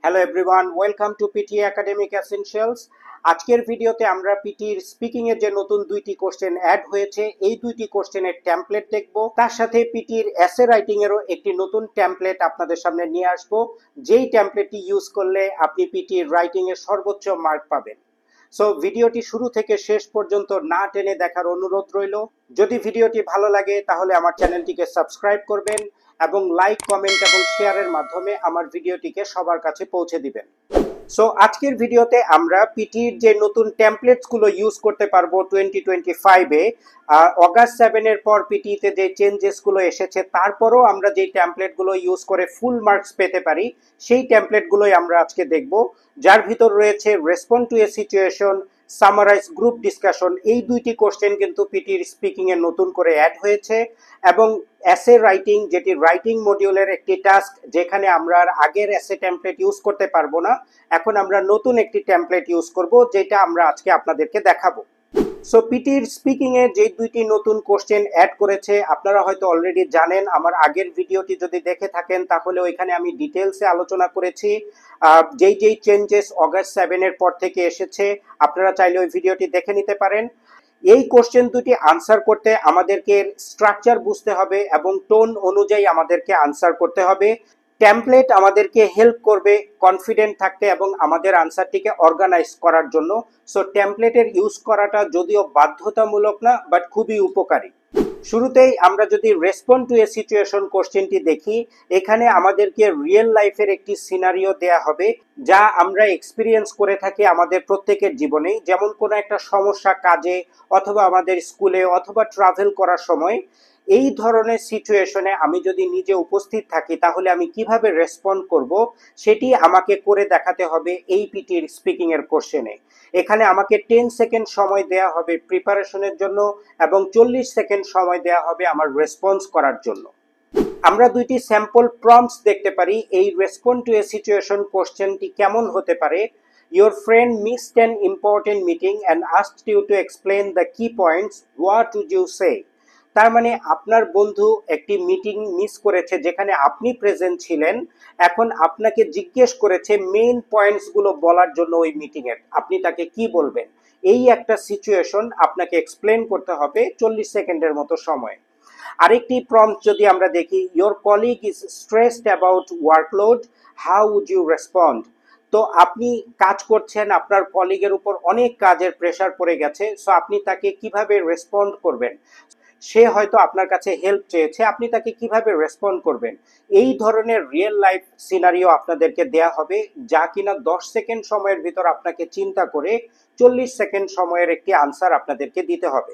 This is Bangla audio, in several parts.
Hello everyone, welcome to PT academic essentials. আজকের ভিডিওতে আমরা পিটির স্পিকিং এর যে নতুন দুইটি কোশ্চেন অ্যাড হয়েছে এই দুইটি কোশ্চেনের টেমপ্লেট দেখব। তার সাথে পিটির এসে রাইটিং এরও একটি নতুন টেমপ্লেট আপনাদের সামনে নিয়ে আসব, যেই টেমপ্লেটটি ইউজ করলে আপনি পিটির রাইটিং এর সর্বোচ্চ মার্ক পাবেন। সো ভিডিওটি শুরু থেকে শেষ পর্যন্ত না টেনে দেখার অনুরোধ রইল। যদি ভিডিওটি ভালো লাগে তাহলে আমার চ্যানেলটিকে সাবস্ক্রাইব করবেন এবং লাইক, কমেন্ট এবং শেয়ারের মাধ্যমে আমার ভিডিওটিকে সবার কাছে পৌঁছে দিবেন। সো আজকের ভিডিওতে আমরা পিটির যে নতুন টেমপ্লেটস গুলো ইউজ করতে পারবো 2025-এ। অগাস্ট 7 এর পর পিটিতে যে চেঞ্জেস গুলো এসেছে তারপরও আমরা যে টেমপ্লেট গুলো ইউজ করে ফুল মার্কস পেতে পারি সেই টেমপ্লেট গুলোই আমরা আজকে দেখব, যার ভিতর রয়েছে respond to a situation, summarise, group discussion. এই দুইটি কোশ্চেন কিন্তু পিটির স্পিকিং এ নতুন করে অ্যাড হয়েছে এবং এসে রাইটিং, যেটি রাইটিং মডিউলের একটি টাস্ক, যেখানে আমরা আর আগের এসে টেমপ্লেট ইউজ করতে পারবো না। এখন আমরা নতুন একটি টেমপ্লেট ইউজ করব, যেটা আমরা আজকে আপনাদেরকে দেখাবো। সো পিটির স্পিকিং এর যে দুইটি নতুন কোশ্চেন অ্যাড করেছে আপনারা হয়তো অলরেডি জানেন। আমার আগের ভিডিওটি যদি দেখে থাকেন তাহলে ওইখানে আমি ডিটেলসে আলোচনা করেছি যেই যেই চেঞ্জেস অগাস্ট 7 এর পর থেকে এসেছে। আপনারা চাইলে ওই ভিডিওটি দেখে নিতে পারেন। এই কোশ্চেন দুটি আনসার করতে আমাদেরকে স্ট্রাকচার বুঝতে হবে এবং টোন অনুযায়ী আমাদেরকে আনসার করতে হবে। টেমপ্লেট আমাদেরকে হেল্প করবে কনফিডেন্ট থাকতে এবং আমাদের আনসারটিকে অর্গানাইজ করার জন্য। সো টেমপ্লেটের ইউজ করাটা যদিও বাধ্যতামূলক না, বাট খুবই উপকারী। শুরুতেই আমরা যদি রেসপন্ড টু এ সিচুয়েশন কোশ্চেনটি দেখি, এখানে আমাদেরকে রিয়েল লাইফের একটি সিনারিও দেয়া হবে যা আমরা এক্সপিরিয়েন্স করে থাকি আমাদের প্রত্যেকের জীবনেই। যেমন কোনো একটা সমস্যা কাজে অথবা আমাদের স্কুলে অথবা ট্রাভেল করার সময় এই ধরনের সিচুয়েশনে আমি যদি নিজে উপস্থিত থাকি তাহলে আমি কিভাবে রেসপন্ড করব সেটি আমাকে করে দেখাতে হবে এই পিটির স্পিকিং এর কোশ্চেনে। এখানে আমাকে 10 সেকেন্ড সময় দেয়া হবে প্রিপারেশনের জন্য এবং 40 সেকেন্ড সময় দেয়া হবে আমার রেসপন্স করার জন্য। আমরা দুইটি স্যাম্পল প্রম্পটস দেখতে পারি এই রেসপন্ড টু এ সিচুয়েশন কোশ্চেনটি কেমন হতে পারে। Your friend missed an important meeting and asked you to explain the key points. What would you say? তার মানে আপনার বন্ধু একটি মিটিং মিস করেছে যেখানে আপনি প্রেজেন্ট ছিলেন। এখন আপনাকে জিজ্ঞেস করেছে মেইন পয়েন্টস গুলো বলার জন্য ওই মিটিং এর, আপনি তাকে কি বলবেন? এই একটা সিচুয়েশন আপনাকে এক্সপ্লেন করতে হবে 40 সেকেন্ডের মতো সময়। আরেকটি প্রম্পট যদি আমরা দেখি, your colleague is stressed about workload, how would you respond? তো আপনি কাজ করছেন, আপনার কলিগের উপর অনেক কাজের প্রেসার পড়ে গেছে, সো আপনি তাকে কিভাবে রেসপন্ড করবেন? সে হয়তো আপনার কাছে হেল্প চেয়েছে, আপনি তাকে কিভাবে রেসপন্ড করবেন? এই ধরনের রিয়েল লাইফ সিনারিও আপনাদেরকে দেয়া হবে, যা কিনা 10 সেকেন্ড সময়ের ভিতর আপনাকে চিন্তা করে 40 সেকেন্ড সময়ের একটি আনসার আপনাদেরকে দিতে হবে।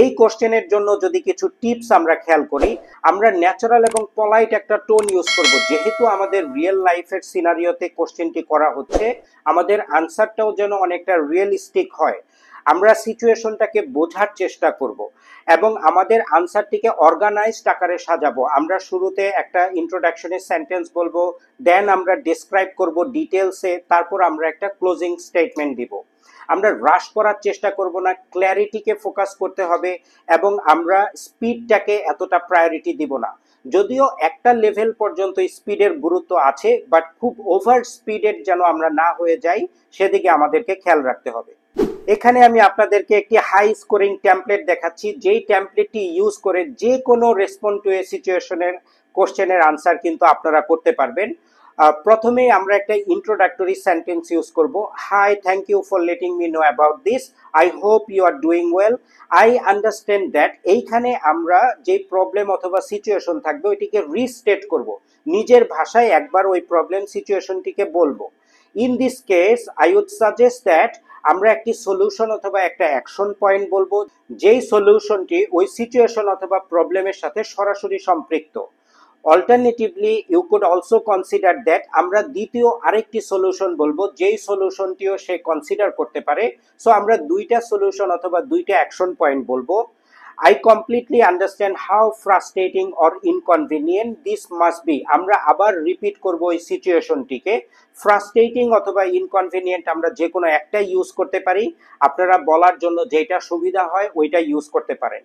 এই কোশ্চেনের জন্য যদি কিছু টিপস আমরা খেয়াল করি, আমরা ন্যাচারাল এবং পলাইট একটা টোন ইউজ করব। যেহেতু আমাদের রিয়েল লাইফের সিনারিওতে কোশ্চেনটি করা হচ্ছে, আমাদের আনসারটাও যেন অনেকটা রিয়েলিস্টিক হয়। আমরা সিচুয়েশনটাকে বোঝার চেষ্টা করব এবং আমাদের আনসারটিকে অর্গানাইজড আকারে সাজাবো। আমরা শুরুতে একটা ইন্ট্রোডাকশনের সেন্টেন্স বলবো, দেন আমরা ডিসক্রাইব করব ডিটেলসে, তারপর আমরা একটা ক্লোজিং স্টেটমেন্ট দিব। আমরা রাশ করার চেষ্টা করব না, ক্ল্যারিটিকে ফোকাস করতে হবে এবং আমরা স্পিডটাকে এতটা প্রায়োরিটি দিব না। যদিও একটা লেভেল পর্যন্ত স্পিডের গুরুত্ব আছে, বাট খুব ওভার স্পিডের যেন আমরা না হয়ে যাই সেদিকে আমাদেরকে খেয়াল রাখতে হবে। এখানে আমি আপনাদেরকে একটি হাই স্কোরিং টেমপ্লেট দেখাচ্ছি, যেই টেমপ্লেটটি ইউজ করে যে কোনো রেসপন্ড টু এ সিচুয়েশনের কোশ্চেনের আনসার কিন্তু আপনারা করতে পারবেন। প্রথমে আমরা একটা ইন্ট্রোডাক্টরি সেন্টেন্স ইউজ করব। Hi, thank you for letting me know about this, I hope you are doing well, I understand that. এইখানে আমরা যে প্রবলেম অথবা সিচুয়েশন থাকবে ওইটিকে রিস্টেট করব, নিজের ভাষায় একবার ওই প্রবলেম সিচুয়েশনটিকে বলবো। In this case I would suggest that আমরা একটি সলিউশন অথবা একটা অ্যাকশন পয়েন্ট বলবো, যেই সলিউশনটি ওই সিচুয়েশন অথবা প্রবলেমের সাথে সরাসরি সম্পৃক্ত। Alternatively you could also consider that, আমরা দ্বিতীয় আরেকটি সলিউশন বলবো যেই সলিউশনটিও সে কনসিডার করতে পারে। সো আমরা দুইটা সলিউশন অথবা দুইটা অ্যাকশন পয়েন্ট বলবো। I completely understand how frustrating or inconvenient this must be. আমরা আবার রিপিট করব এই সিচুয়েশনটিকে। ফ্রাস্ট্রেটিং অথবা ইনকনভিনিয়েন্ট আমরা যে কোনো একটা ইউজ করতে পারি, আপনারা বলার জন্য যেটা সুবিধা হয় ওইটা ইউজ করতে পারেন।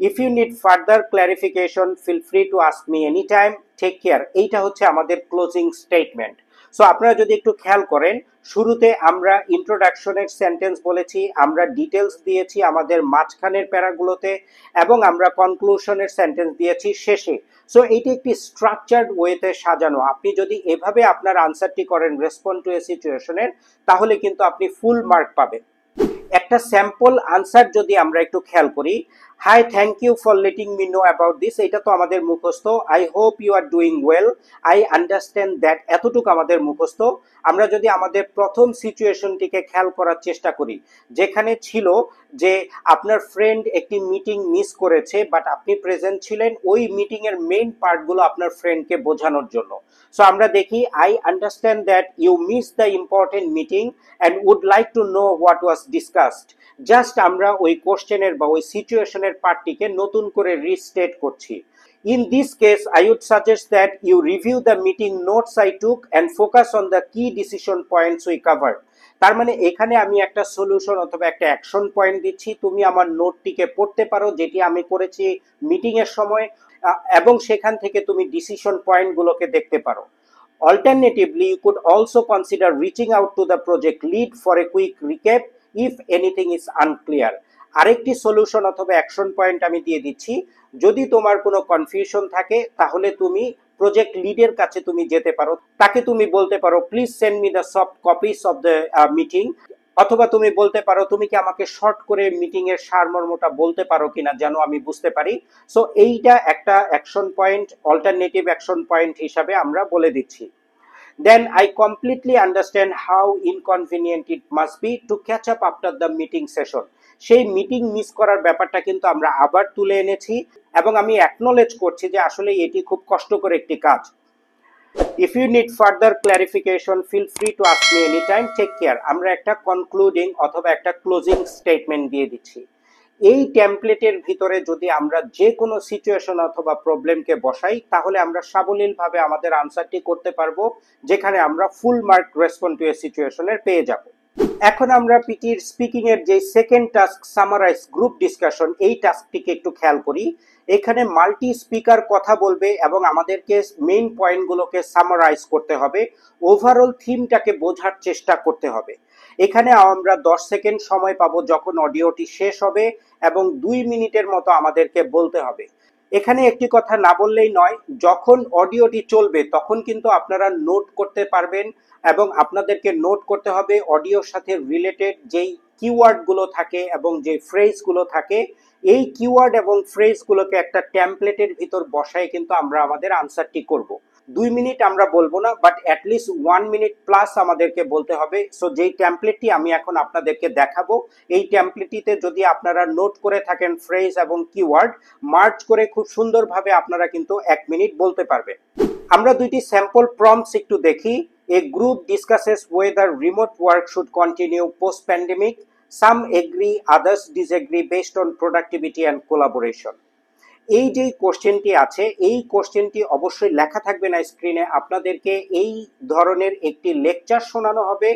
If you need further clarification, feel free to ask me anytime. Take care. এইটা হচ্ছে আমাদের ক্লোজিং স্টেটমেন্ট। সো আপনারা যদি একটু খেয়াল করেন, শুরুতে আমরা ইন্ট্রোডাকশনের সেন্টেন্স বলেছি, আমরা ডিটেলস দিয়েছি আমাদের মাঝখানের প্যারাগুলোতে, এবং আমরা কনক্লুশনের সেন্টেন্স দিয়েছি শেষে। সো এটি একটি স্ট্রাকচার্ড ওয়েতে সাজানো। আপনি যদি এভাবে আপনার আনসারটি করেন রেসপন্ড টু এ সিচুয়েশনের, তাহলে কিন্তু আপনি ফুল মার্ক পাবেন। একটা স্যাম্পল আনসার যদি আমরা একটু খেয়াল করি, hi, thank you for letting me know about this, এটা তো আমাদের মুখস্থ। I hope you are doing well, I understand that, এতটুকু আমাদের মুখস্থ। আমরা যদি আমাদের প্রথম সিচুয়েশনটিকে খেয়াল করার চেষ্টা করি, যেখানে ছিল যে আপনার ফ্রেন্ড একটি মিটিং মিস করেছে বাট আপনি প্রেজেন্ট ছিলেন ওই মিটিং এর মেইন পার্টগুলো আপনার ফ্রেন্ডকে বোঝানোর জন্য। সো আমরা দেখি, I understand that you miss the important meeting and would like to know what was discussed. Just আমরা ওই কোশ্চেনের বা ওই সিচুয়েশনের পার্টটিকে নতুন করে রিস্টেট করছি। In this case, I would suggest that you review the meeting notes I took and focus on the key decision points we covered. তার মানে এখানে আমি একটা সলিউশন অথবা একটা অ্যাকশন পয়েন্ট দিচ্ছি, তুমি আমার নোটটিকে পড়তে পারো যেটি আমি করেছি মিটিং এর সময়, এবং সেখান থেকে তুমি ডিসিশন পয়েন্টগুলোকে দেখতে পারো। Alternatively, you could also consider reaching out to the project lead for a quick recap if anything is unclear. আরেকটি সলিউশন অথবা অ্যাকশন পয়েন্ট আমি দিয়ে দিচ্ছি, যদি তোমার কোনো কনফিউশন থাকে তাহলে তুমি প্রজেক্ট লিডের কাছে তুমি যেতে পারো, তাকে তুমি বলতে পারো please send me the soft copies of the meeting, অথবা তুমি বলতে পারো তুমি কি আমাকে শর্ট করে মিটিং এর সারমর্মটা বলতে পারো কিনা যেন আমি বুঝতে পারি। সো এইটা একটা action point, alternative action point হিসাবে আমরা বলে দিচ্ছি। Then I completely understand how inconvenient it must be to catch up after the meeting session. সেই মিটিং মিস করার ব্যাপারটা কিন্তু আমরা আবার তুলে এনেছি, এবং আমি অ্যাকনোলেজ করছি যে আসলে এটি খুব কষ্টকর একটি কাজ। If you need further clarification, feel free to ask me anytime. Take care. আমরা একটা কনক্লুডিং অথবা একটা ক্লোজিং স্টেটমেন্ট দিয়ে দিচ্ছি। এই টেমপ্লেটের ভিতরে যদি আমরা যে কোনো সিচুয়েশন অথবা প্রবলেমকে বসাই, তাহলে আমরা সাবলীলভাবে আমাদের আনসারটি করতে পারবো, যেখানে আমরা full mark respond to a সিচুয়েশনের পেয়ে যাব। এখন আমরা পিটির স্পিকিং এর যে second task, summarise group discussion, এই টাস্কটিকে একটু খেয়াল করি। এখানে মাল্টি স্পিকার কথা বলবে এবং আমাদেরকে মেইন পয়েন্টগুলোকে সামারাইজ করতে হবে, ওভারঅল থিমটাকে বোঝার চেষ্টা করতে হবে। এখানে আমরা 10 সেকেন্ড সময় পাবো যখন অডিওটি শেষ হবে, এবং 2 মিনিটের মতো আমাদেরকে বলতে হবে। এখানে একটি কথা না বললেই নয়, যখন অডিওটি চলবে তখন কিন্তু আপনারা নোট করতে পারবেন, এবং আপনাদেরকে নোট করতে হবে অডিওর সাথে রিলেটেড যেই কিওয়ার্ডগুলো থাকে এবং যে ফ্রেজগুলো থাকে, এই কিওয়ার্ড এবং ফ্রেজগুলোকে একটা টেমপ্লেটের ভিতর বসায় কিন্তু আমরা আমাদের আনসারটি করব। 2 মিনিট আমরা বলবো না, বাট অ্যাটলিস্ট 1 মিনিট প্লাস আমাদেরকে বলতে হবে। সো যেই টেমপ্লেটটি আমি এখন আপনাদেরকে দেখাবো, এই টেমপ্লেটটিতে যদি আপনারা নোট করে থাকেন ফ্রেজ এবং কিওয়ার্ড, মার্চ করে খুব সুন্দরভাবে আপনারা কিন্তু 1 মিনিট বলতে পারবেন। আমরা দুইটি স্যাম্পল প্রম্পটস একটু দেখি। A group discusses whether remote work should continue post-pandemic. Some agree, others disagree based on productivity and collaboration. এই যে কোশ্চেনটি আছে, এই কোশ্চেনটি অবশ্যই লেখা থাকবে না স্ক্রিনে। আপনাদেরকে এই ধরনের একটি লেকচার শোনানো হবে,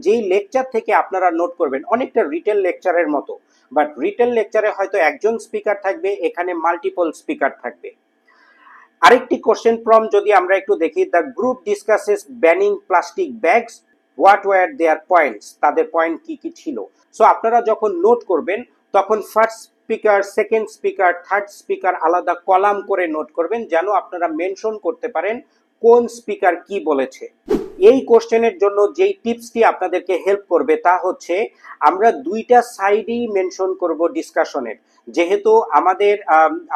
যেই লেকচার থেকে আপনারা নোট করবেন, অনেকটা রিটেল লেকচারের মতো। বাট রিটেল লেকচারে হয়তো একজন স্পিকার থাকবে, এখানে মাল্টিপল স্পিকার থাকবে। আরেকটি কোশ্চেন প্রম্পট যদি আমরা একটু দেখি, the group discusses banning plastic bags, what were their points, তাদের পয়েন্ট কি কি ছিল। সো আপনারা যখন নোট করবেন তখন first speaker, second speaker, third speaker আলাদা কলাম করে নোট করবেন, যেন আপনারা মেনশন করতে পারেন কোন স্পিকার কি বলেছে। এই কোশ্চেনের জন্য যেই টিপসটি আপনাদেরকে হেল্প করবে তা হচ্ছে, আমরা দুইটা সাইডই মেনশন করব ডিসকাশনের। যেহেতু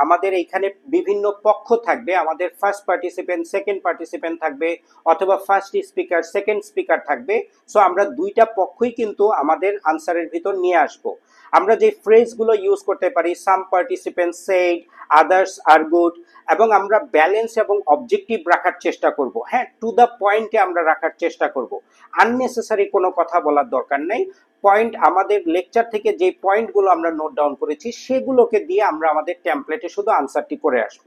আমাদের এখানে বিভিন্ন পক্ষ থাকবে, আমাদের ফার্স্ট পার্টিসিপেন্ট, সেকেন্ড পার্টিসিপেন্ট থাকবে, অথবা ফার্স্ট স্পিকার, সেকেন্ড স্পিকার থাকবে। সো আমরা দুইটা পক্ষই কিন্তু আমাদের আনসারের ভিতর নিয়ে আসব। আমরা যে ফ্রেজগুলো ইউজ করতে পারি, সাম পার্টিসিপেন্টস সেড, আদার্স আর গুড, এবং আমরা ব্যালেন্স এবং অবজেক্টিভ রাখার চেষ্টা করব। হ্যাঁ, টু দ্য পয়েন্টে আমরা রাখার চেষ্টা করব, আননেসেসারি কোনো কথা বলার দরকার নেই। পয়েন্ট, আমাদের লেকচার থেকে যে পয়েন্টগুলো আমরা নোট ডাউন করেছি সেগুলোকে দিয়ে আমরা আমাদের টেমপ্লেটে শুধু আনসারটি করে আসব।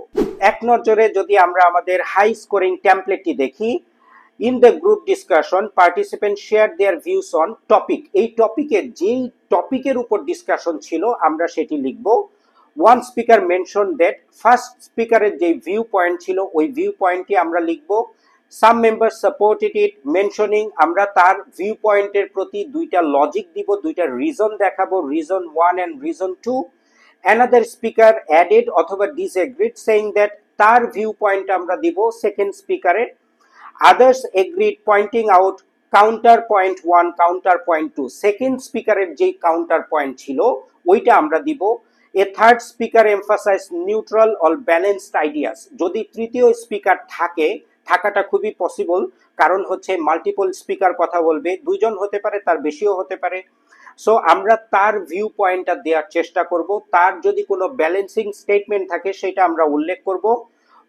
এক নজরে যদি আমরা আমাদের হাই স্কোরিং টেমপ্লেটটি দেখি, in the group discussion participant share there views on topic, এই টপিকের যেই টপিকের উপর ডিসকাশন ছিল আমরা সেটি লিখব। One speaker mention that, first স্পিকারের যে ভিউ পয়েন্ট ছিল ওই ভিউ পয়েন্টটি আমরা লিখব। সাম মেম্বার সাপোর্টেড ইট মেনশনিং, আমরা তার ভিউ পয়েন্টের প্রতি দুইটা লজিক দিব, দুইটা রিজন দেখাবো, reason 1 and reason 2। Another speaker added অথবা ডিসএগ্রিড সেইং দ্যাট তার ভিউ পয়েন্ট আমরা দিব সেকেন্ড স্পিকারের। Others agreed pointing out counter point 1 counter point 2, second স্পিকারের যে কাউন্টার পয়েন্ট ছিল ওইটা আমরা দিব। A third speaker emphasize neutral or balanced ideas, যদি তৃতীয় স্পিকার থাকাটা খুবই পসিবল, কারণ হচ্ছে মাল্টিপল স্পিকার কথা বলবে, দুইজন হতে পারে, তার বেশিও হতে পারে। সো আমরা তার ভিউ পয়েন্টটা দেওয়ার চেষ্টা করব, তার যদি কোনো ব্যালেন্সিং স্টেটমেন্ট থাকে সেটা আমরা উল্লেখ করব।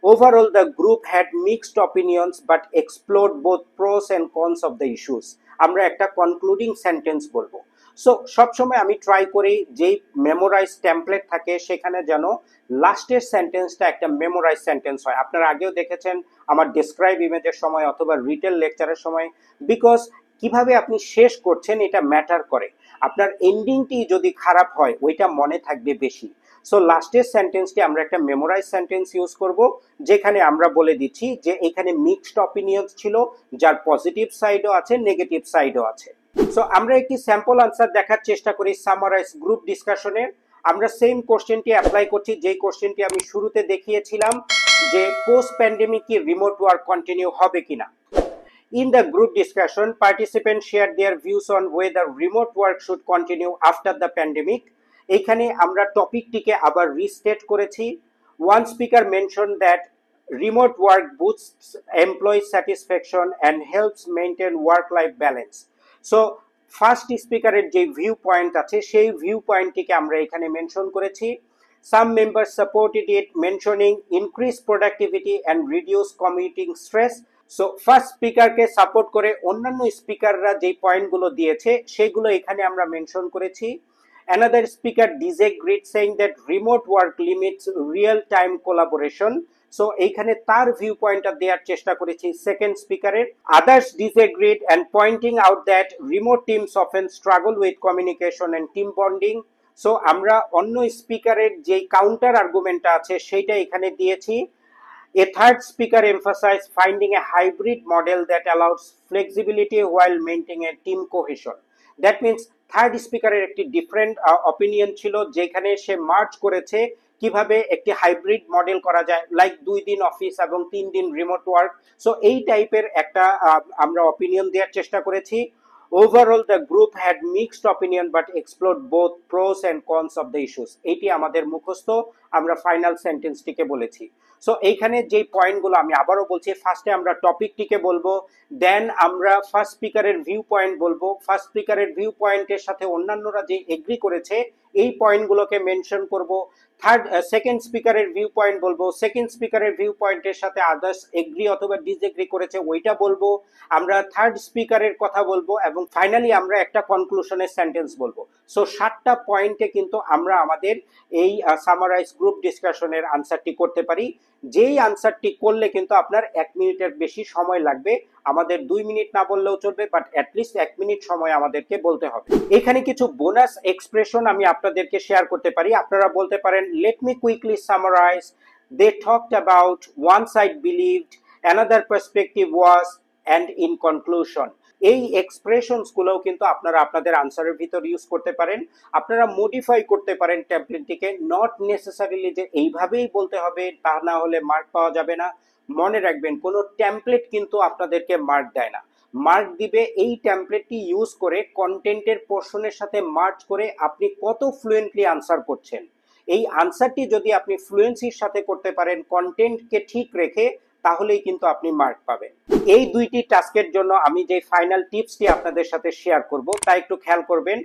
Overall, the group had mixed opinions but explored both pros and cons of the issues. আমরা একটা কনক্লুডিং সেন্টেন্স বলবো। সো সবসময় আমি ট্রাই করি যেই মেমোরাইজ টেমপ্লেট থাকে সেখানে যেন লাস্টের সেন্টেন্সটা একটা মেমোরাইজ সেন্টেন্স হয়। আপনারা আগেও দেখেছেন আমার ডেসক্রাইব ইমেজের সময় অথবা রিটেল লেকচারের সময়, বিকজ কিভাবে আপনি শেষ করছেন এটা ম্যাটার করে। আপনার এন্ডিংটি যদি খারাপ হয় ওইটা মনে থাকবে বেশি। সো লাস্টের সেন্টেন্সটি আমরা একটা মেমোরাইজ সেন্টেন্স ইউজ করব, যেখানে আমরা বলে দিচ্ছি যে এখানে মিক্সড অপিনিয়ন ছিল, যার পজিটিভ সাইডও আছে, নেগেটিভ সাইডও আছে। সো আমরা একটি স্যাম্পল আনসার দেখার চেষ্টা করি সামারাইজ গ্রুপ ডিসকাশনের। আমরা সেম কোশ্চেনটি অ্যাপ্লাই করছি, যেই কোশ্চেনটি আমি শুরুতে দেখিয়েছিলাম যে পোস্ট প্যান্ডেমিক কি রিমোট ওয়ার্ক কন্টিনিউ হবে কিনা। In the group discussion, participants shared their views on whether remote work should continue after the pandemic. এখানে আমরা টপিকটিকে আবার রিস্টেট করেছি। One speaker mentioned that remote work boosts employee satisfaction and helps maintain work-life balance. So, first স্পিকারের যে ভিউ পয়েন্ট আছে সেই ভিউ পয়েন্টটিকে আমরা এখানে মেনশন করেছি। Some members supported it, mentioning increased productivity and reduced commuting stress. So first স্পিকারকে সাপোর্ট করে অন্যান্য স্পিকাররা যে পয়েন্টগুলো দিয়েছে সেগুলো এখানে আমরা মেনশন করেছি। Another speaker disagreed, saying that remote work limits real-time collaboration. So এইখানে তার ভিউ পয়েন্টটা দেওয়ার চেষ্টা করেছি সেকেন্ড স্পিকারের। Others disagreed and pointing out that remote teams often struggle with communication and team bonding. So আমরা অন্য স্পিকারের যে কাউন্টার আর্গুমেন্টটা আছে সেইটা এখানে দিয়েছি। A third speaker emphasized finding a hybrid model that allows flexibility while maintaining a team cohesion. That means third স্পিকারের একটি ডিফারেন্ট অপিনিয়ন ছিল, যেখানে সে মার্চ করেছে কিভাবে একটি হাইব্রিড মডেল করা যায়, লাইক 2 দিন অফিস এবং 3 দিন রিমোট ওয়ার্ক। সো এই টাইপের একটা আমরা অপিনিয়ন দেওয়ার চেষ্টা করেছি। Overall, the group had mixed opinion but explored both pros and cons of the issues. এটি আমাদের মুখস্থ, আমরা ফাইনাল সেন্টেন্সটিকে বলেছি। সো এইখানে যে পয়েন্টগুলো আমি আবারও বলছি, ফার্স্টে আমরা টপিকটিকে বলবো, দেন আমরা ফার্স্ট স্পিকারের ভিউ পয়েন্ট বলবো, ফার্স্ট স্পিকারের ভিউ পয়েন্টের সাথে অন্যান্যরা যে এগ্রি করেছে এই পয়েন্টগুলোকে মেনশন করব। সেকেন্ড স্পিকারের ভিউ পয়েন্ট বলবো, সেকেন্ড স্পিকারের ভিউ পয়েন্টের সাথে আদার্স এগ্রি অথবা ডিসএগ্রি করেছে ওইটা বলবো, আমরা থার্ড স্পিকারের কথা বলবো এবং ফাইনালি আমরা একটা কনক্লুশনের সেন্টেন্স বলবো। সো 7টা পয়েন্টে কিন্তু আমরা আমাদের এই সামারাইজ গ্রুপ ডিসকাশনের আনসারটি করতে পারি। যেই আনসারটি করলে কিন্তু আপনার 1 মিনিটের বেশি সময় লাগবে, আমাদের 2 মিনিট না বললেও চলবে, বাট অ্যাটলিস্ট 1 মিনিট সময় আমাদেরকে বলতে হবে। এখানে কিছু বোনাস এক্সপ্রেশন আমি আপনাদেরকে শেয়ার করতে পারি। আপনারা বলতে পারেন, let me quickly summarise, they talked about one side believed, another perspective was, and in conclusion. এই এক্সপ্রেশনস গুলোও কিন্তু আপনারা আপনাদের আনসারের ভিতর ইউজ করতে পারেন। আপনারা মডিফাই করতে পারেন টেমপ্লেটটিকে, নট নেসেসারিলি যে এইভাবেই বলতে হবে, তা না হলে মার্ক পাওয়া যাবে না। মনে রাখবেন, কোনো টেমপ্লেট কিন্তু আপনাদেরকে মার্ক দেয় না। মার্ক দিবে এই টেমপ্লেটটি ইউজ করে কন্টেন্টের পোর্শনের সাথে মার্চ করে আপনি কত ফ্লুয়েন্টলি আনসার করছেন। এই আনসারটি যদি আপনি ফ্লুয়েন্সির সাথে করতে পারেন, কন্টেন্টকে ঠিক রেখে, তাহলেই কিন্তু আপনি মার্ক পাবেন। এই দুইটি টাস্কের জন্য আমি যে ফাইনাল টিপসটি আপনাদের সাথে শেয়ার করব তা একটু খেয়াল করবেন।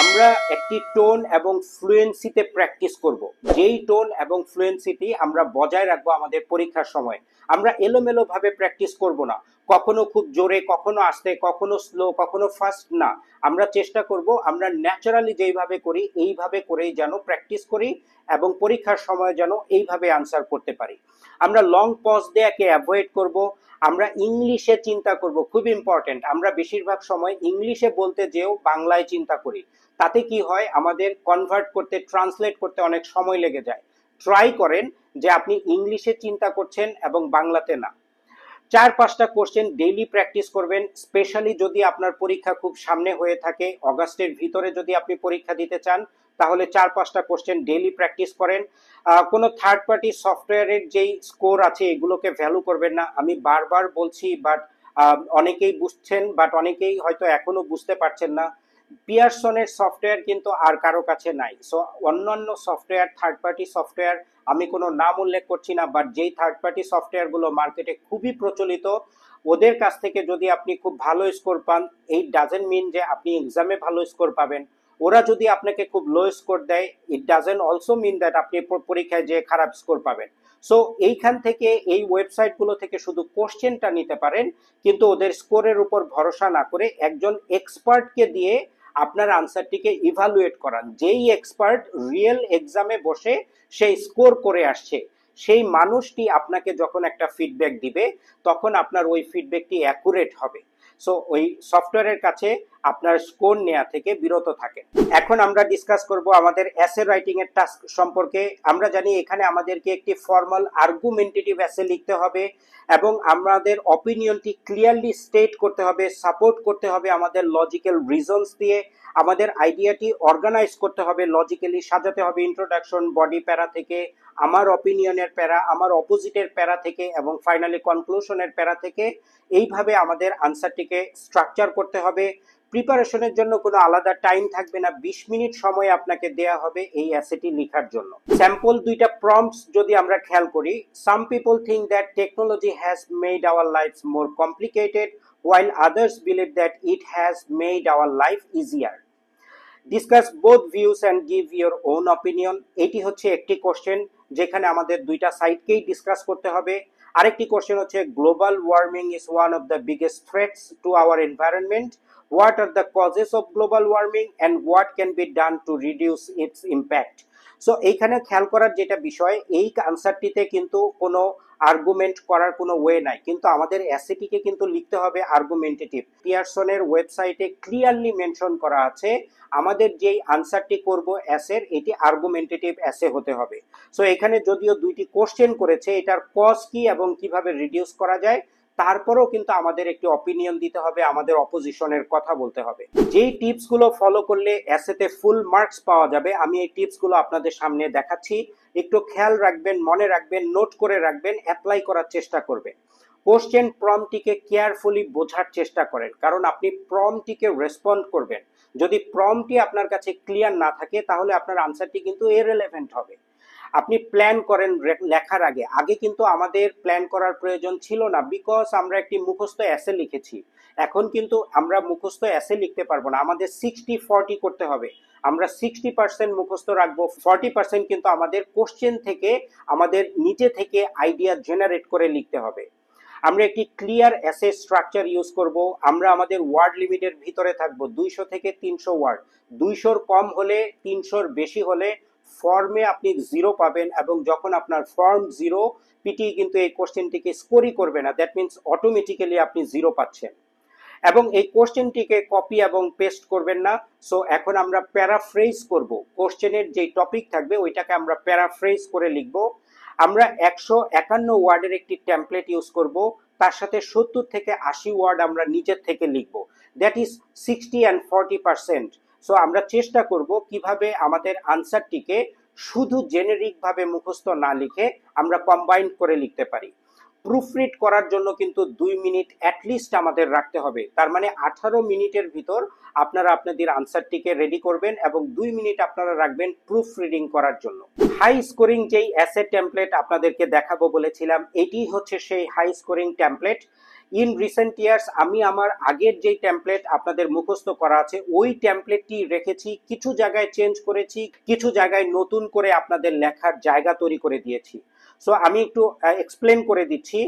আমরা একটি টোন এবং ফ্লুয়েন্সিতে প্র্যাকটিস করব। যেই টোন এবং ফ্লুয়েন্সিটি আমরা বজায় রাখবো আমাদের পরীক্ষার সময়। আমরা এলোমেলো ভাবে প্র্যাকটিস করব না, কখনো খুব জোরে, কখনো আস্তে, কখনো স্লো, কখনো ফাস্ট না। আমরা চেষ্টা করব আমরা ন্যাচারালি যেইভাবে করি এইভাবে করেই যেন প্র্যাকটিস করি এবং পরীক্ষার সময় যেন এইভাবে আনসার করতে পারি। আমরা লং পজ দেয়াকে অ্যাভয়েড করব। আমরা ইংলিশে চিন্তা করব, খুব ইম্পর্টেন্ট। আমরা বেশিরভাগ সময় ইংলিশে বলতে যেও বাংলায় চিন্তা করি, তাতে কি হয় আমাদের কনভার্ট করতে, ট্রান্সলেট করতে অনেক সময় লেগে যায়। ট্রাই করেন যে আপনি ইংলিশে চিন্তা করছেন এবং বাংলাতে না। 4-5টা কোশ্চেন ডেইলি প্র্যাকটিস করবেন, স্পেশালি যদি আপনার পরীক্ষা খুব সামনে হয়ে থাকে, অগাস্টের ভিতরে যদি আপনি পরীক্ষা দিতে চান, তাহলে 4-5টা কোশ্চেন ডেইলি প্র্যাকটিস করেন। কোনো থার্ড পার্টি সফটওয়্যারের যেই স্কোর আছে এগুলোকে ভ্যালু করবেন না, আমি বারবার বলছি, বাট অনেকেই বুঝছেন, বাট অনেকেই হয়তো এখনো বুঝতে পারছেন না। পিয়ারসনের সফটওয়্যার কিন্তু আর কারো কাছে নাই। সো অন্যান্য সফটওয়্যার, থার্ড পার্টি সফটওয়্যার, আমি কোনো নাম উল্লেখ করছি না, বাট যেই থার্ড পার্টি সফটওয়্যারগুলো মার্কেটে খুবই প্রচলিত, ওদের কাছ থেকে যদি আপনি খুব ভালো স্কোর পান, এই ডাজেন্ট মিন যে আপনি এক্সামে ভালো স্কোর পাবেন। ওরা যদি আপনাকে খুব লো স্কোর দেয়, it doesn't also mean that আপনি পরীক্ষায় যে খারাপ স্কোর পাবেন। সো এইখান থেকে, এই ওয়েবসাইটগুলো থেকে শুধু কোশ্চেনটা নিতে পারেন, কিন্তু ওদের স্কোরের উপর ভরসা না করে একজন এক্সপার্টকে দিয়ে আপনার আনসারটিকে ইভালুয়েট করান। যেই এক্সপার্ট রিয়েল এক্সামে বসে সেই স্কোর করে আসছে, সেই মানুষটি আপনাকে যখন একটা ফিডব্যাক দিবে, তখন আপনার ওই ফিডব্যাকটি অ্যাকুরেট হবে। সো ওই সফটওয়্যারের কাছে আপনার স্কোর নেওয়া থেকে বিরত থাকেন। এখন আমরা ডিসকাস করব আমাদের এসে রাইটিং এর টাস্ক সম্পর্কে। আমরা জানি এখানে আমাদেরকে একটি ফর্মাল আর্গুমেন্টেটিভ এসে লিখতে হবে এবং আমাদের অপিনিয়নটি ক্লিয়ারলি স্টেট করতে হবে, সাপোর্ট করতে হবে আমাদের লজিক্যাল রিজনস দিয়ে, আমাদের আইডিয়াটি অর্গানাইজ করতে হবে, লজিক্যালি সাজাতে হবে, ইন্ট্রোডাকশন, বডি প্যারা থেকে, আমার অপিনিয়নের প্যারা, আমার অপোজিটের প্যারা থেকে, এবং ফাইনালি কনক্লুশনের প্যারা থেকে। এইভাবে আমাদের আনসারটিকে স্ট্রাকচার করতে হবে। প্রিপারেশনের জন্য কোনো আলাদা টাইম থাকবে না, 20 মিনিট সময় আপনাকে দেয়া হবে এই এসেটি লেখার জন্য। স্যাম্পল দুইটা প্রম্পটস যদি আমরা খেয়াল করি, some people think that technology has made our lives more complicated while others believe that it has made our life easier. Discuss both views and give your own opinion. এটি হচ্ছে একটি কোশ্চেন যেখানে আমাদের দুইটা সাইডকেই ডিসকাস করতে হবে। আরেকটি কোশ্চেন হচ্ছে, global warming is one of the biggest threats to our environment. What are the causes of global warming and what can be done to reduce it's impact. So এইখানে খেয়াল করার যেটা বিষয়, এই আনসারটিতে কিন্তু কোনো আর্গুমেন্ট করার কোনো ওয়ে নাই, কিন্তু আমাদের এসেটিকে কিন্তু লিখতে হবে আর্গুমেন্টেটিভ। পিয়ারসনের ওয়েবসাইটে ক্লিয়ারলি মেনশন করা আছে আমাদের যেই আনসারটি করব এসের, এটি আর্গুমেন্টেটিভ এসে হতে হবে। সো এখানে যদিও দুইটি কোশ্চেন করেছে, এটার কজ কি এবং কিভাবে রিডিউস করা যায়, তারপরেও কিন্তু আমাদের একটি অপিনিয়ন দিতে হবে, আমাদের অপোজিশনের কথা বলতে হবে। যেই টিপসগুলো ফলো করলে এসেতে ফুল মার্কস পাওয়া যাবে, আমি এই টিপসগুলো আপনাদের সামনে দেখাচ্ছি। একটু খেয়াল রাখবেন, মনে রাখবেন, নোট করে রাখবেন, অ্যাপ্লাই করার চেষ্টা করবেন। কোশ্চেন প্রম্পটটিকে কেয়ারফুলি বোঝার চেষ্টা করেন, কারণ আপনি প্রম্পটটিকে রেসপন্ড করবেন। যদি প্রম্পটটি আপনার কাছে ক্লিয়ার না থাকে, তাহলে আপনার আনসারটি কিন্তু ইররিলেভেন্ট হবে। আপনি প্ল্যান করেন লেখার আগে, আগে কিন্তু আমাদের প্ল্যান করার প্রয়োজন ছিল না, বিকজ আমরা একটি মুখস্থ এসে লিখেছি। এখন কিন্তু আমরা মুখস্থ এসে লিখতে পারবো না, আমাদের 60-40 করতে হবে। আমরা 60% মুখস্থ রাখবো, 40% কিন্তু আমাদের কোশ্চেন থেকে, আমাদের নিজে থেকে আইডিয়া জেনারেট করে লিখতে হবে। আমরা একটি ক্লিয়ার এসে স্ট্রাকচার ইউজ করব। আমরা আমাদের ওয়ার্ড লিমিটের ভিতরে থাকবো, 200 থেকে 300 ওয়ার্ড। 200-র কম হলে, 300-র বেশি হলে ফর্মে আপনি 0 পাবেন, এবং যখন আপনার ফর্ম 0, পিটি কিন্তু এই কোশ্চেনটিকে স্কোরই করবে না, দ্যাট মিনস অটোমেটিক্যালি আপনি 0 পাচ্ছেন। এবং এই কোশ্চেনটিকে কপি এবং পেস্ট করবেন না। সো এখন আমরা প্যারাফ্রেজ করব, কোশ্চেনের যে টপিক থাকবে ওইটাকে আমরা প্যারাফ্রেজ করে লিখব। আমরা 151 ওয়ার্ডের একটি টেমপ্লেট ইউজ করব, তার সাথে 70 থেকে 80 ওয়ার্ড আমরা নিজের থেকে লিখব, দ্যাট ইজ 60 and 40%। সো আমরা চেষ্টা করব কিভাবে আমাদের আনসারটিকে শুধু জেনেরিক ভাবে মুখস্থ না লিখে আমরা কম্বাইন করে লিখতে পারি। প্রুফরিড করার জন্য কিন্তু 2 মিনিট অ্যাটলিস্ট আমাদের রাখতে হবে, তার মানে 18 মিনিটের ভিতর আপনারা আপনাদের আনসারটিকে রেডি করবেন, এবং 2 মিনিট আপনারা রাখবেন প্রুফ রিডিং করার জন্য। হাই স্কোরিং যেই এসে টেমপ্লেট আপনাদেরকে দেখাবো বলেছিলাম, এটি হচ্ছে সেই high scoring template. In recent years আমি আমার আগের যেই টেমপ্লেট আপনাদের মুখস্থ করা আছে, ওই টেমপ্লেটটি রেখেছি, কিছু জায়গায় চেঞ্জ করেছি, কিছু জায়গায় নতুন করে আপনাদের লেখার জায়গা তৈরি করে দিয়েছি। সো আমি একটু এক্সপ্লেন করে দিচ্ছি।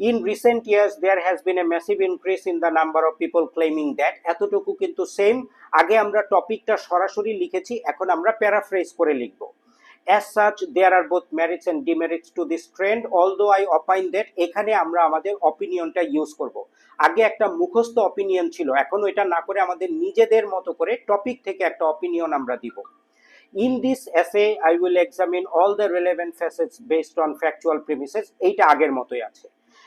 In recent years there has been a massive increase in the number of people claiming that. এতটুকু কিন্তু সেম, আগে আমরা টপিকটা সরাসরি লিখেছি, এখন আমরা প্যারাফ্রেজ করে লিখব। As such, there are both merits and demerits to this trend, although I opine that এখানে আমরা আমাদের অপিনিয়নটা ইউজ করব। আগে একটা মুখস্থ অপিনিয়ন ছিল, এখন ওইটা না করে আমাদের নিজেদের মতো করে টপিক থেকে একটা অপিনিয়ন আমরা দিব। In this essay, I will examine all the relevant facets based on factual premises. এইটা আগের মতোই আছে।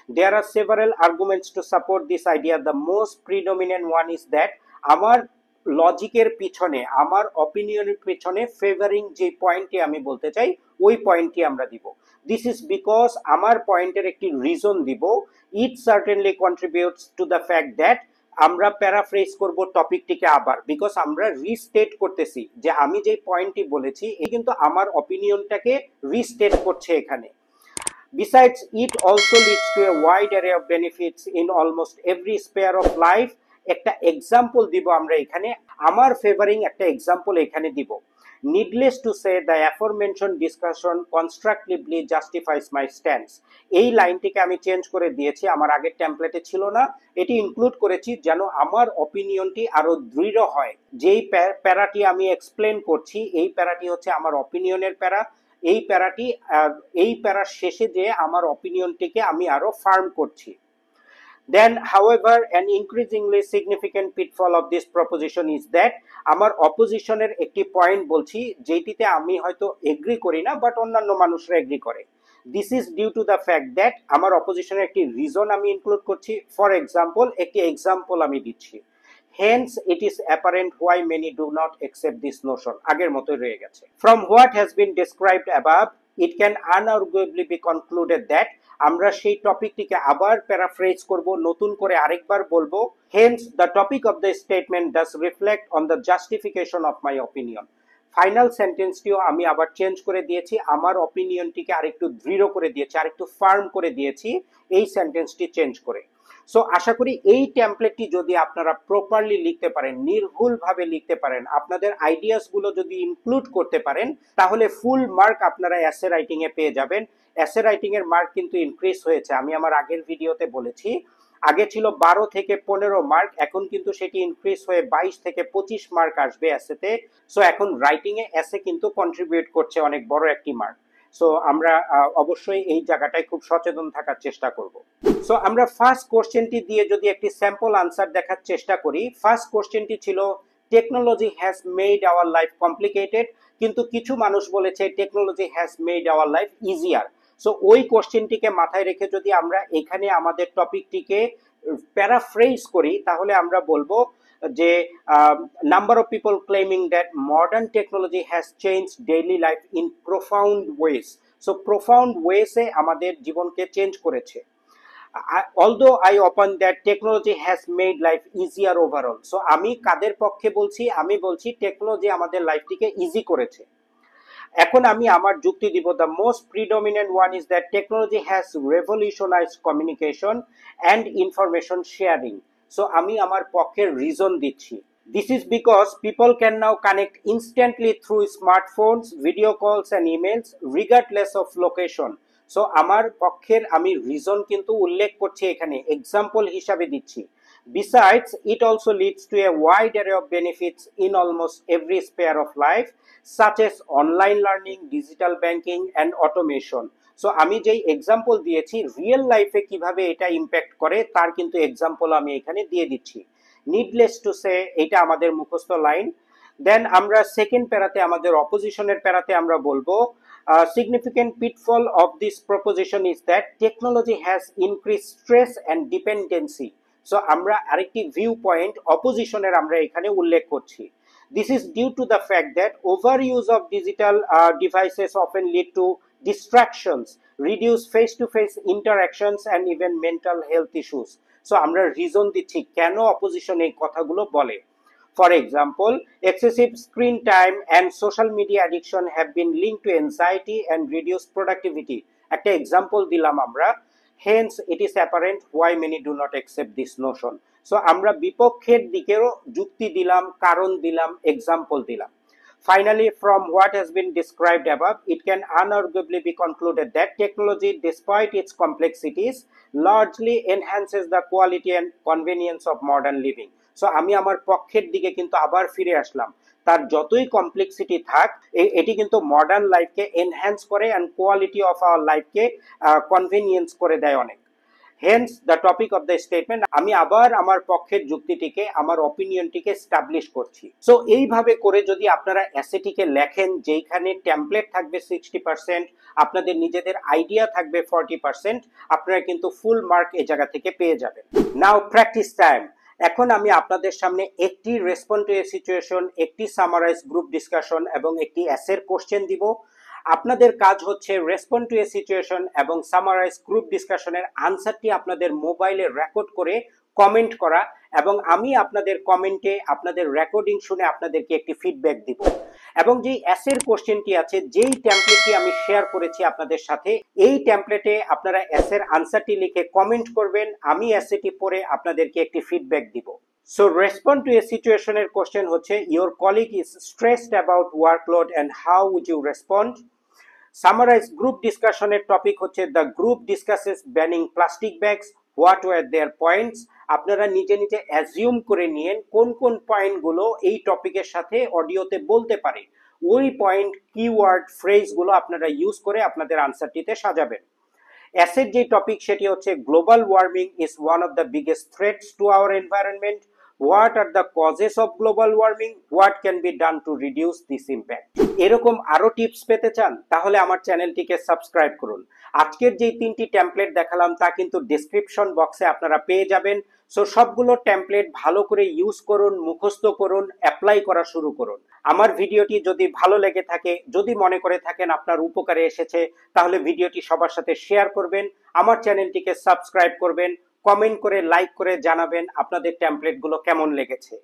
There are several arguments to support this idea. The most predominant one is that আমার লজিকের পিছনে, আমার অপিনিয়নের পিছনে ফেভারিং যে পয়েন্টটি আমি বলতে চাই ওই পয়েন্টটি আমরা দিব। দিস ইজ বিকজ আমার পয়েন্টের একটি রিজন দিব। It certainly contributes to the fact that আমরা প্যারাফ্রেজ করব টপিকটিকে আবার, বিকজ আমরা রিস্টেট করতেছি যে আমি যে পয়েন্টটি বলেছি এই কিন্তু আমার অপিনিয়নটাকে রিস্টেট করছে এখানে। Besides, it also leads to a wide array of benefits in almost every sphere of life. একটা এক্সাম্পল দিব আমরা এখানে, আমার ফেভারিং একটা এক্সাম্পল এখানে দিব। Needless to say, the aforementioned discussion constructively justifies my stance. এই লাইনটিকে আমি চেঞ্জ করে দিয়েছি, আমার আগের টেমপ্লেটে ছিল না, এটি ইনক্লুড করেছি যেন আমার অপিনিয়নটি আরো দৃঢ় হয়। যেই প্যারাটি আমি এক্সপ্লেন করছি এই প্যারাটি হচ্ছে আমার অপিনিয়নের প্যারা। এই প্যারার শেষে যে আমার অপিনিয়নটিকে আমি আরো ফার্ম করছি। Then, however, an increasingly significant pitfall of this proposition is that আমার অপোজিশনের একটি পয়েন্ট বলছি যেটিতে আমি হয়তো এগ্রি করি না বাট অন্যান্য মানুষরা এগ্রি করে। This is due to the fact that আমার অপোজিশনের একটি রিজন আমি ইনক্লুড করছি। ফর এক্সাম্পল, একটি এক্সাম্পল আমি দিচ্ছি। Hence, it is apparent why many do not accept this notion. আগের মতোই রয়ে গেছে। From what has been described above, it can unarguably be concluded that আমরা সেই টপিকটিকে আবার প্যারাফ্রেজ করব, নতুন করে আরেকবার বলবো। Hence, the topic of the statement does reflect on the justification of my opinion. Final সেন্টেন্সটিও আমি আবার চেঞ্জ করে দিয়েছি, আমার অপিনিয়নটিকে আরেকটু দৃঢ় করে দিয়েছি, আরেকটু ফার্ম করে দিয়েছি এই সেন্টেন্সটি চেঞ্জ করে। সো আশা করি এই টেমপ্লেটটি যদি আপনারা প্রপারলি লিখতে পারেন, নির্ভুলভাবে লিখতে পারেন, আপনাদের আইডিয়াস গুলো যদি ইনক্লুড করতে পারেন, তাহলে ফুল মার্ক আপনারা এসে রাইটিং এ পেয়ে যাবেন। এসে রাইটিং এর মার্ক কিন্তু ইনক্রিজ হয়েছে, আমি আমার আগের ভিডিওতে বলেছি। আগে ছিল 12 থেকে 15 মার্ক, এখন কিন্তু সেটি ইনক্রিজ হয়ে 22 থেকে 25 মার্ক আসবে এসেতে। সো এখন রাইটিং এ এসে কিন্তু কন্ট্রিবিউট করছে অনেক বড় একটি মার্ক। সো আমরা অবশ্যই এই জায়গাটায় খুব সচেতন থাকার চেষ্টা করব। সো আমরা ফার্স্ট কোশ্চেনটি দিয়ে যদি একটি স্যাম্পল আনসার দেখার চেষ্টা করি। ফার্স্ট কোশ্চেনটি ছিল technology has made our life complicated, কিন্তু কিছু মানুষ বলেছে technology has made our life easier. So ওই কোশ্চেনটিকে মাথায় রেখে যদি আমরা এখানে আমাদের টপিকটিকে প্যারাফ্রেজ করি তাহলে আমরা বলবো যে number of people claiming that modern technology has change daily life in profound ways. So profound ওয়েসে আমাদের জীবনকে চেঞ্জ করেছে। Although I open that technology has made life easier overall. So আমি কাদের পক্ষে বলছি? আমি বলছি টেকনোলজি আমাদের লাইফটিকে ইজি করেছে। এখন আমি আমার যুক্তি দিব। The most predominant one is that technology has revolutionized communication and information sharing. So আমি আমার পক্ষের রিজন দিচ্ছি। This is because people can now connect instantly through smartphones, video calls and emails regardless of location. So আমার পক্ষের আমি রিজন কিন্তু উল্লেখ করছি এখানে, এক্সাম্পল হিসাবে দিচ্ছি। Besides, it also leads to a wide array of benefits in almost every sphere of life, such as online learning, digital banking and automation. So আমি যেই এক্সাম্পল দিয়েছি রিয়েল লাইফে কিভাবে এটা ইম্প্যাক্ট করে তার কিন্তু এক্সাম্পল আমি এখানে দিয়ে দিচ্ছি। নিডলেস টু সে এটা আমাদের মুখস্থ লাইন। দেন আমরা সেকেন্ড প্যারাতে, আমাদের অপোজিশনের প্যারাতে আমরা বলবো significant pitfall of this proposition is that technology has increased stress and dependency. So আমরা আরেকটি ভিউ পয়েন্ট অপোজিশনের আমরা এখানে উল্লেখ করছি। This is due to the fact that overuse of digital devices often lead to distractions, reduce face-to-face interactions and even mental health issues. So আমরা রিজন দিচ্ছি কেন অপোজিশন এই কথাগুলো বলে। For example, excessive screen time and social media addiction have been linked to anxiety and reduced productivity. একটা এক্সাম্পল দিলাম আমরা। Hence, it is apparent why many do not accept this notion. So আমরা বিপক্ষের দিকেও যুক্তি দিলাম, কারণ দিলাম, এক্সাম্পল দিলাম। Finally, from what has been described above, it can unarguably be concluded that technology, despite its complexities, largely enhances the quality and convenience of modern living. So আমি আমার পক্ষের দিকে কিন্তু আবার ফিরে আসলাম, তার যতই কমপ্লেক্সিটি থাক এটি কিন্তু মডার্ন লাইফকে এনহ্যান্স করে অ্যান্ড কোয়ালিটি অফ আওয়ার লাইফকে কনভেনিয়েন্স করে দেয় অনেক। Hence the topic of the statement, আমি আবার আমার পক্ষের যুক্তিটিকে, আমার অপিনিয়নটিকে স্টাবলিশ করছি। সো এইভাবে করে যদি আপনারা এসেটিকে লেখেন, যেখানে টেমপ্লেট থাকবে 60%, আপনাদের নিজেদের আইডিয়া থাকবে 40%, আপনারা কিন্তু ফুল মার্ক এই জায়গা থেকে পেয়ে যাবেন। নাও প্র্যাকটিস টাইম। এখন আমি আপনাদের সামনে একটি রেসপন্ড টু এ সিচুয়েশন, একটি সামারাইজ গ্রুপ ডিসকাশন এবং একটি এসের কোশ্চেন দিব। আপনাদের কাজ হচ্ছে রেসপন্ড টু এ সিচুয়েশন এবং সামারাইজ গ্রুপ ডিসকাশনের আনসারটি আপনাদের মোবাইলে রেকর্ড করে কমেন্ট করা, এবং আমি আপনাদের কমেন্টে আপনাদের রেকর্ডিং শুনে আপনাদেরকে একটি ফিডব্যাক দিব। এবং যে এসের কোশ্চেনটি আছে, যেই টেমপ্লেটটি আমি শেয়ার করেছি আপনাদের সাথে, এই টেমপ্লেটে আপনারা এসের আনসারটি লিখে কমেন্ট করবেন, আমি এসেটি পড়ে আপনাদেরকে একটি ফিডব্যাক দিব। So respond to a situation এর question হচ্ছে, your colleague is stressed about workload and how would you respond? Summarize group discussion এর টপিক হচ্ছে, the group discusses banning plastic bags, what were their points? আপনারা নিজে নিজে অ্যাজিউম করে নিয়েন কোন কোন পয়েন্টগুলো এই টপিকের সাথে অডিওতে বলতে পারে, ওই পয়েন্ট, কিওয়ার্ড, ফ্রেজগুলো আপনারা ইউজ করে আপনাদের আনসারটিতে সাজাবেন। অ্যাসের যে টপিক সেটি হচ্ছে, global warming is one of the biggest threats to our environment, what are the causes of global warming, what can be done to reduce this impact. এরকম আরো টিপস পেতে চান তাহলে আমার চ্যানেলটিকে সাবস্ক্রাইব করুন। আজকের যে 3টি টেমপ্লেট দেখালাম তা কিন্তু ডেসক্রিপশন বক্সে আপনারা পেয়ে যাবেন। সো সবগুলো টেমপ্লেট ভালো করে ইউজ করুন, মুখস্থ করুন, অ্যাপ্লাই করা শুরু করুন। আমার ভিডিওটি যদি ভালো লেগে থাকে, যদি মনে করে থাকেন আপনার উপকারে এসেছে, তাহলে ভিডিওটি সবার সাথে শেয়ার করবেন, আমার চ্যানেলটিকে সাবস্ক্রাইব করবেন, কমেন্ট করে, লাইক করে জানাবেন আপনাদের টেমপ্লেটগুলো কেমন লেগেছে।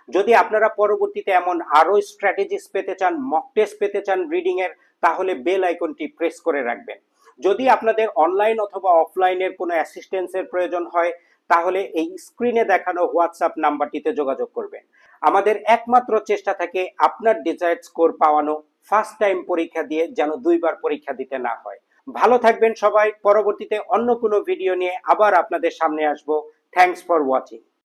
যদি আপনারা পরবর্তীতে এমন আরো স্ট্র্যাটেজিস পেতে চান, মক টেস্ট পেতে চান রিডিং এর, তাহলে বেল আইকনটি প্রেস করে রাখবেন। যদি আপনাদের অনলাইন অথবা অফলাইনের কোনো অ্যাসিস্ট্যান্সের প্রয়োজন হয়, তাহলে এই স্ক্রিনে দেখানো হোয়াটসঅ্যাপ নাম্বারটিতে যোগাযোগ করবেন। আমাদের একমাত্র চেষ্টা থাকে আপনার ডিজায়ার্ড স্কোর পাওয়ানো, ফার্স্ট টাইম পরীক্ষা দিয়ে যেন 2বার পরীক্ষা দিতে না হয়। ভালো থাকবেন সবাই। পরবর্তীতে অন্য কোনো ভিডিও নিয়ে আবার আপনাদের সামনে আসবো। Thanks for watching.